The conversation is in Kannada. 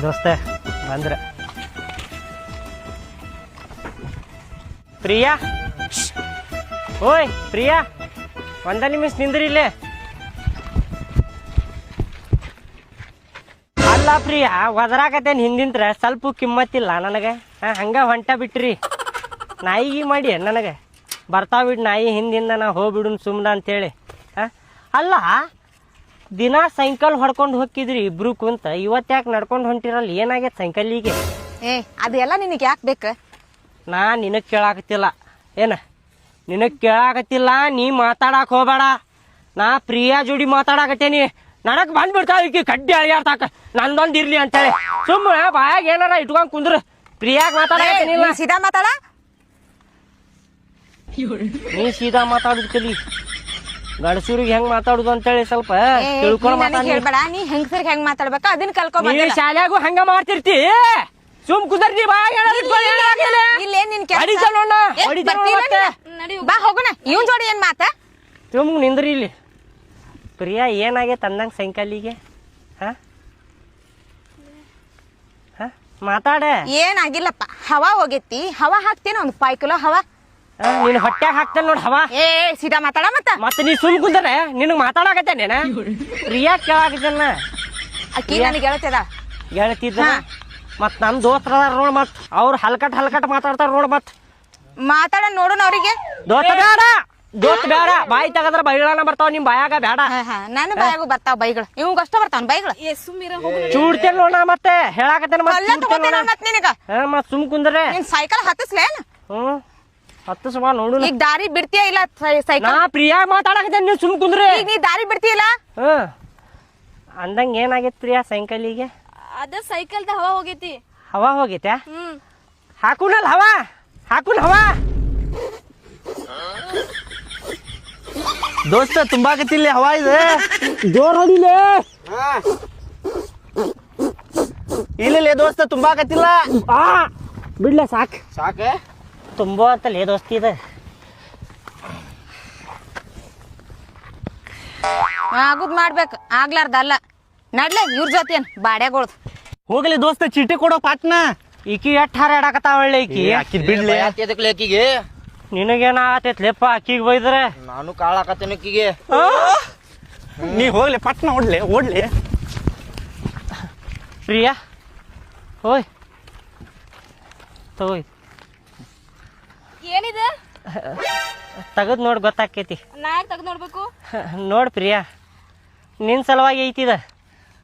ದೋಸ್ತ ಬಂದ್ರ ಪ್ರಿಯಾ ಓಯ್ ಪ್ರಿಯಾ ಒಂದ ನಿಮಿಷ ನಿಂದ್ರಿ ಇಲ್ಲೇ. ಅಲ್ಲ ಪ್ರಿಯಾ ಒದರಾಕತ್ತೇನು ಹಿಂದಿಂತ್ರ ಸ್ವಲ್ಪ ಕಿಮ್ಮತ್ತಿಲ್ಲ ನನಗೆ. ಹಂಗ ಹೊಂಟ ಬಿಟ್ರಿ ನಾಯಿಗಿ ಮಾಡಿ ನನಗೆ ಬರ್ತಾವಿಡ್ ನಾಯಿ ಹಿಂದಿಂದ ನಾ ಹೋಗ್ಬಿಡುನ್ ಸುಮ್ನ ಅಂತೇಳಿ. ಅಲ್ಲ ದಿನ ಸೈಕಲ್ ಹೊಡ್ಕೊಂಡು ಹೋಗಿದ್ರಿ ಇಬ್ರು ಕುಂತ, ಇವತ್ತ್ಯಾಕೆ ನಡ್ಕೊಂಡು ಹೊಂಟಿರಲ್ಲ? ಏನಾಗೈತೆ ಸೈಕಲ್ಲಿಗೆ? ಅದೆಲ್ಲ ನಿನಗೆ ಯಾಕೆ ಬೇಕು? ನಾ ನಿನಗೆ ಕೇಳಾಕತ್ತಿಲ್ಲ ಏನ, ನಿನಗೆ ಕೇಳಾಕತ್ತಿಲ್ಲ. ನೀ ಮಾತಾಡಕ್ ಹೋಗ್ಬೇಡ. ನಾ ಪ್ರಿಯಾ ಜೋಡಿ ಮಾತಾಡಕತ್ತೇನಿ. ನನಗೆ ಬಂದ್ಬಿಡ್ತಾವ ಈಕಿ ಕಡ್ಡಿ ಅಳಿಯಾಡ್ತಾಕ ನಂದೊಂದು ಇರ್ಲಿ ಅಂತೇಳಿ. ಸುಮ್ಮನೆ ಬಾಯಾಗ ಏನಾರ ಇಟ್ಕೊಂಡ್ ಕುಂದ್ರು. ಪ್ರಿಯಾಗ ಮಾತಾಡಕತ್ತೇನಿಲ್ಲ. ಸೀದಾ ಮಾತಾಡ. ನೀ ಸೀದಾ ಮಾತಾಡುದು ಕಲಿ. ಗಡಸೂರಿಗೆ ಹೆಂಗ್ ಮಾತಾಡುದು ಅಂತೇಳಿ ಸ್ವಲ್ಪ ತಿಳ್ಕೊಂಡು ಹೇಳ್ಬೇಡ. ನೀ ಹೆಂಗಸರಿಗೆ ಹೆಂಗ್ ಮಾತಾಡ್ಬೇಕ ಅದನ್ನ ಕಲ್ಕೊಬೇಕ. ಶಾಲ್ಯಾಗೂ ಹಂಗ ಮಾಡ್ತಿರ್ತಿ. ಸುಮ್ ಕುದರ್ತಿ ಬಾಯಾಗ ಬಾ ಹೋಗೋಣ. ಇವನ್ ಜೋಡಿ ಏನ್ ಮಾತ? ಸುಮ್ ನಿಂದ್ರಿ ಇಲ್ಲಿ. ಪ್ರಿಯಾ ಏನಾಗೈತೆ ಅಂದಂಗ ಸೈಕಲ್ಲಿಗೆ? ಮಾತಾಡ. ಏನಾಗಿಲ್ಲಪ್ಪ, ಹವಾ ಹೋಗೈತಿ. ಹವಾ ಹಾಕ್ತೇನ ಒಂದ್ 5 ಕಿಲೋ ಹವಾ. ನೀನ್ ಹೊಟ್ಯಾಗ ಹಾಕ್ತೇನೆ ನೋಡ್ ಹವಾ. ಸೀದಾ ಮಾತಾಡ. ಮತ್ತೆ ನೀ ಸುಮ್ ಕುಂದ್ರೆ ನಿನಗ್ ಮಾತಾಡಕತ್ತೇನೇನ? ಪ್ರಿಯಾ ಕೇಳಾಕತ್ತೇನ. ಅಕ್ಕಿ ನನಗೆ ಹೇಳ್ತದ ಹೇಳ್ತಿದ್ದ. ಮತ್ ನಮ್ ದೋಸ್ತರ ನೋಡ್, ಮತ್ ಅವ್ರು ಹಲ್ಕಟ್ ಮಾತಾಡ್ತಾರ ನೋಡ್. ಮತ್ ಮಾತಾಡ ನೋಡೋಣ ಅವ್ರಿಗೆ. ದೋಸ್ತ ಬೇಡ. ಬಾಯಿ ತಗದ್ರ ಬೈಗಳನ್ನ ಬರ್ತಾವ ನಿಮ್ ಬಾಯಾಗ. ಬೇಡ ನನ್ನ ಬಾಯಾಗೂ ಬರ್ತಾವ ಬೈಗಳು. ಇವಂಗ ಅಷ್ಟ ಬರ್ತಾವ ಬೈಗಳು. ಚೂಡ್ತೇನೆ ನೋಡ. ಮತ್ತೆ ಹೇಳಾಕತ್ತೇನ ಮತ್ ಸುಮ್ ಕುಂದ್ರೆ ಸೈಕಲ್ ಹತ್ತಿಸ್ಲೇನ? ಹತ್ತಿಸುವ ನೋಡು. ಈಗ ದಾರಿ ಬಿಡ್ತೀಯ ಇಲ್ಲ ಸೈಕಲ್? ನಾ ಪ್ರಿಯಾ ಮಾತಾಡಕತ್ತೇನೆ, ನೀವ್ ಸುಮ್ ಕುಂದ್ರೆ. ಈಗ ನೀ ದಾರಿ ಬಿಡ್ತೀಯಲ್ಲ? ಅಂದಂಗ ಏನಾಗೈತ್ ಪ್ರಿಯಾ ಸೈಕಲ್ಲಿಗೆ? ಅದ ಸೈಕಲ್ದ ಹವಾ ಹೋಗೈತಿ. ಹವಾ ಹೋಗೈತೆ? ಹಾಕುನಲ್ ಹವಾ. ದೋಸ್ತ ತುಂಬಾಕತ್ತಿಲ್ಲ ಹವಾ ಇದೆ. ಜೋರ್ ಹೊಡಿಲೆ. ಇಲ್ಲ ದೋಸ್ತ ತುಂಬಾಕತ್ತಿಲ್ಲ. ಬಿಡ್ಲೆ ಸಾಕ್ ಸಾಕ ತುಂಬಾ ಅಂತಲೇ ದೋಸ್ತಿ ಇದೆ. ಆಗುದ್ ಮಾಡ್ಬೇಕು, ಆಗ್ಲಾರ್ದ ಅಲ್ಲ. ನಡ್ಲೆ ಇವ್ರ ಜೊತೆ ಏನ್ ಬಾಡ್ಯಾಗೋಳ್ದು. ಹೋಗ್ಲಿ ದೋಸ್ತ ಚೀಟಿ ಕೊಡೋ ಪಾಟ್ನ. ಈಕಿ ಎಷ್ಟ್ ಹಾರಾಡಕತ್ತಾವ ಒಳ್ಳೆ ಈಕಿ. ಬಿಡ್ಲಿ ಆಕಿಗೆ. ನಿನಗೇನ ಆತೈತ್ಲೆಪ್ಪ ಅಕ್ಕಿಗೆ ಬೈದ್ರೆ? ನಾನು ಕಾಳಾಕತ್ತೇನೆ ಅಕ್ಕಿಗೆ. ನೀ ಹೋಗ್ಲಿ ಪಟ್ನ ಓಡ್ಲಿ. ಪ್ರಿಯಾ ಹೋಯ್ ತಗೋಯ್. ಏನಿದೆ? ತೆಗದ್ ನೋಡ್ ಗೊತ್ತಾಕೈತಿ. ನಾ ಯಾಕೆ ತೆಗ್ದು ನೋಡ್ಬೇಕು? ನೋಡ್ ಪ್ರಿಯಾ, ನಿನ್ ಸಲುವಾಗಿ ಐತಿದ.